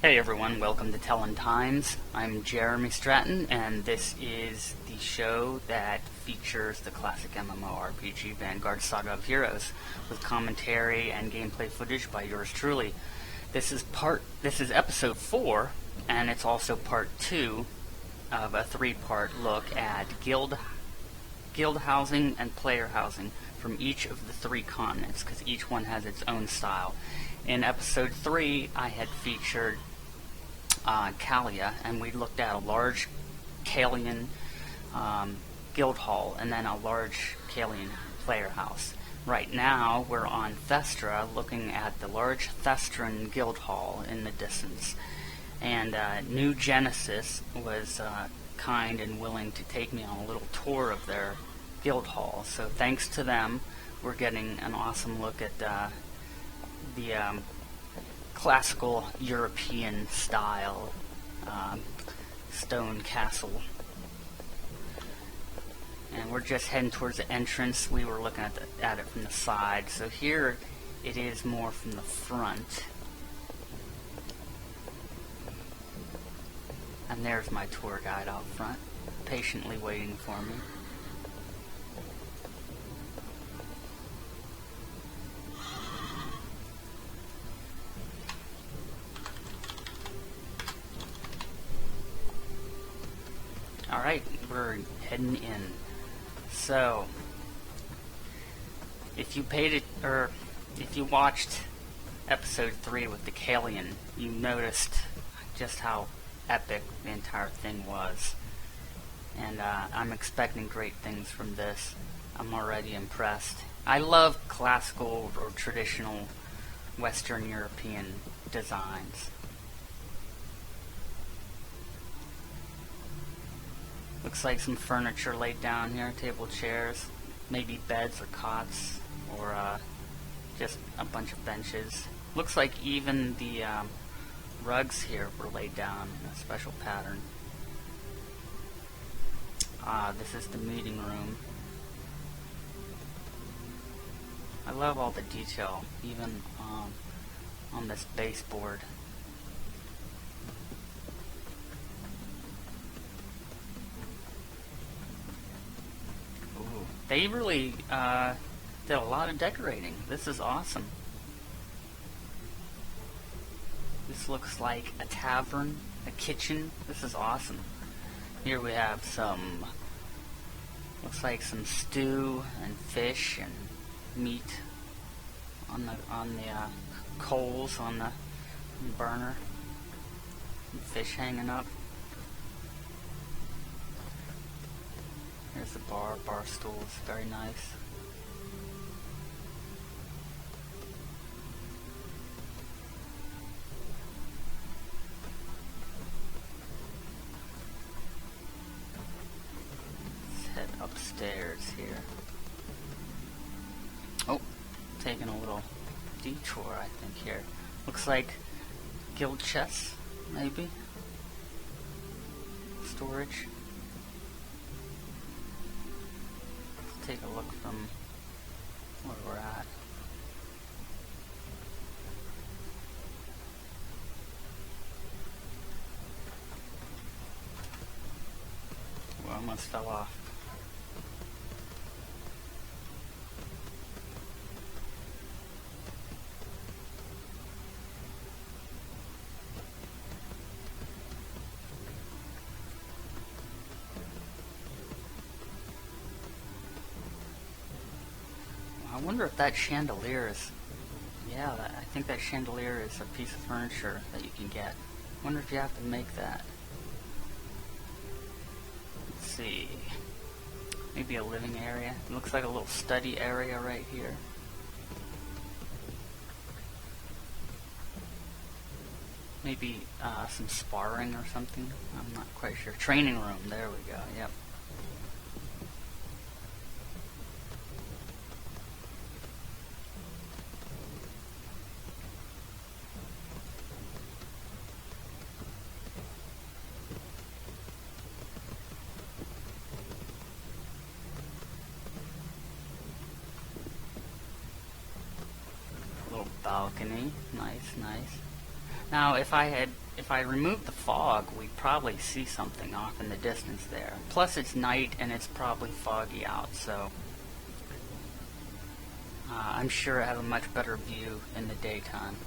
Hey everyone, welcome to Telon Times. I'm Jeremy Stratton, and this is the show that features the classic MMORPG Vanguard Saga of Heroes, with commentary and gameplay footage by yours truly. This is episode 4, and it's also part 2 of a 3-part look at guild housing and player housing from each of the 3 continents, because each one has its own style. In episode 3, I had featured Qalia, and we looked at a large Qalian guild hall and then a large Qalian player house. Right now, we're on Thestran, looking at the large Thestran guild hall in the distance. And New Genesis was kind and willing to take me on a little tour of their guild hall. So thanks to them, we're getting an awesome look at the classical European style stone castle. And we're just heading towards the entrance. We were looking at it from the side, so here it is more from the front. And there's my tour guide out front, patiently waiting for me. Alright, we're heading in. So, if you watched episode 3 with the Qalian, you noticed just how epic the entire thing was. And I'm expecting great things from this. I'm already impressed. I love classical or traditional Western European designs. Looks like some furniture laid down here, table, chairs, maybe beds or cots, or just a bunch of benches. Looks like even the rugs here were laid down in a special pattern. This is the meeting room. I love all the detail, even on this baseboard. They really did a lot of decorating. This is awesome. This looks like a tavern, a kitchen. This is awesome. Here we have looks like some stew and fish and meat on the coals on the burner. And fish hanging up. Here's the bar stools, very nice. Let's head upstairs here. Oh, taking a little detour, I think, here. Looks like guild chests, maybe? Storage. Take a look from where we're at. Well, I almost fell off. I wonder if that chandelier is... Yeah, I think that chandelier is a piece of furniture that you can get. I wonder if you have to make that. Let's see. Maybe a living area. It looks like a little study area right here. Maybe some sparring or something. I'm not quite sure. Training room. There we go. Yep. Balcony, nice. Now, if I removed the fog, we'd probably see something off in the distance there. Plus, it's night and it's probably foggy out, so I'm sure I have a much better view in the daytime.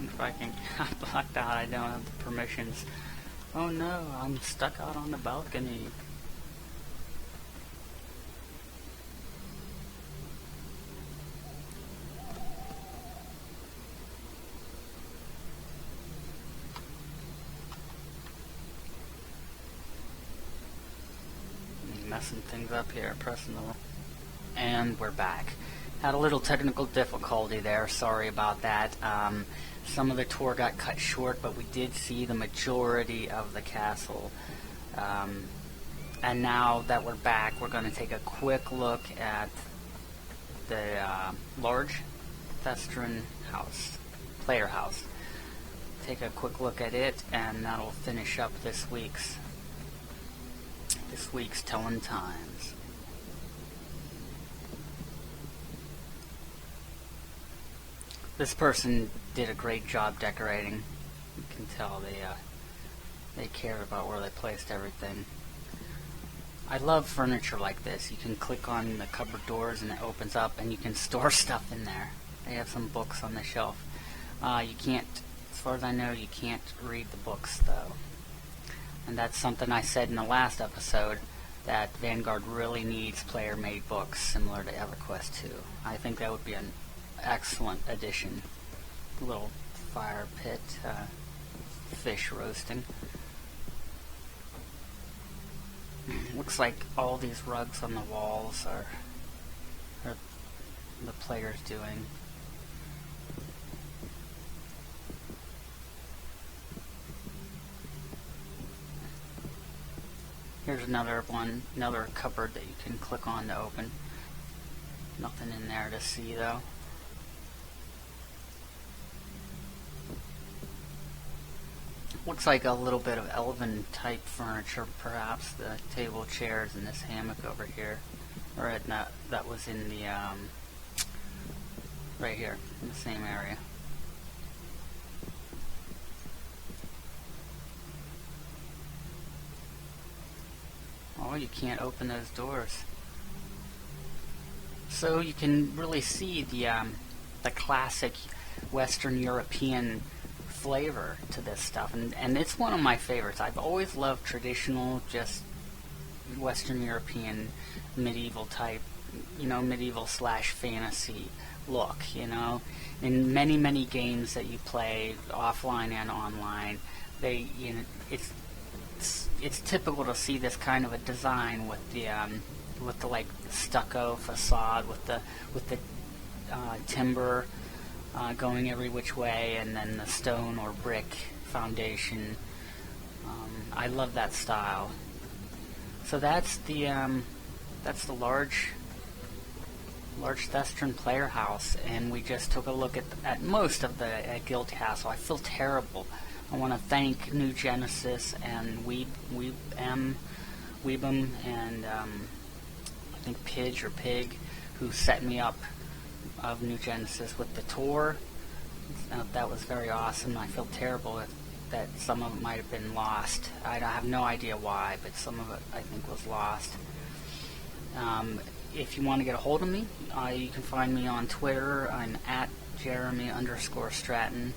If I can get blocked out, I don't have the permissions. Oh no, I'm stuck out on the balcony. Messing things up here, pressing the... And we're back. Had a little technical difficulty there, sorry about that. Some of the tour got cut short, but we did see the majority of the castle. And now that we're back, we're going to take a quick look at the large Thestran house, player house. Take a quick look at it, and that'll finish up this week's Telon Times. This person did a great job decorating. You can tell they cared about where they placed everything. I love furniture like this. You can click on the cupboard doors and it opens up and you can store stuff in there. They have some books on the shelf. You can't, as far as I know, you can't read the books though. And that's something I said in the last episode, that Vanguard really needs player-made books similar to EverQuest 2. I think that would be an excellent addition. A little fire pit, fish roasting. Looks like all these rugs on the walls are the players doing. Here's another one, another cupboard that you can click on to open. Nothing in there to see though. Looks like a little bit of elven type furniture, perhaps. The table, chairs, and this hammock over here. Or that was in the right here in the same area. Oh, you can't open those doors. So you can really see the classic Western European flavor to this stuff, and it's one of my favorites. I've always loved traditional, just Western European medieval type, medieval slash fantasy look, in many games that you play offline and online. It's typical to see this kind of a design with the like stucco facade with the timber going every which way, and then the stone or brick foundation. I love that style. So that's the large Thestran player house, and we just took a look at most of the Guild Castle. I feel terrible. I want to thank New Genesis and Weebem and I think Pidge or Pig, who set me up of New Genesis with the tour. That was very awesome. I feel terrible that some of it might have been lost. I have no idea why, but some of it I think was lost. If you want to get a hold of me, you can find me on Twitter. I'm at Jeremy_Stratton.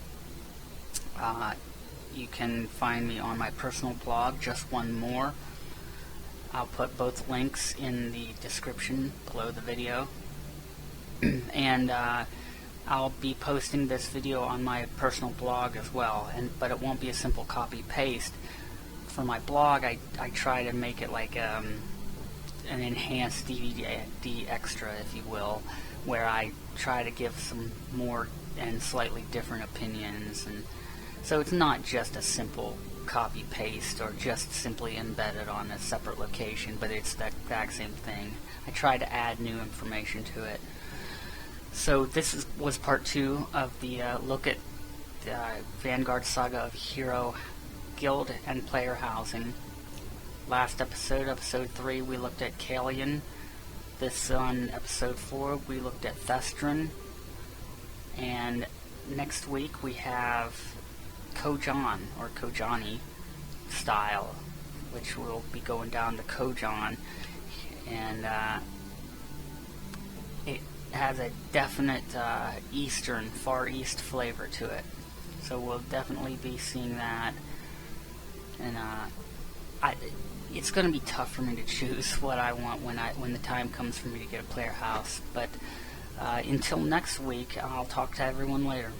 You can find me on my personal blog, Just One More. I'll put both links in the description below the video. And I'll be posting this video on my personal blog as well, but it won't be a simple copy-paste. For my blog, I try to make it like an enhanced DVD extra, if you will, where I try to give some more and slightly different opinions, and so it's not just a simple copy-paste or just simply embedded on a separate location, but it's the exact same thing. I try to add new information to it. So this was part 2 of the look at Vanguard Saga of Hero Guild and Player Housing. Last episode, episode 3, we looked at Qalia. This on episode 4, we looked at Thestran. And next week we have Kojan, or Kojani style, which will be going down to Kojan. And it has a definite eastern, far east flavor to it. So we'll definitely be seeing that. And it's going to be tough for me to choose what I want when the time comes for me to get a player house. But until next week, I'll talk to everyone later.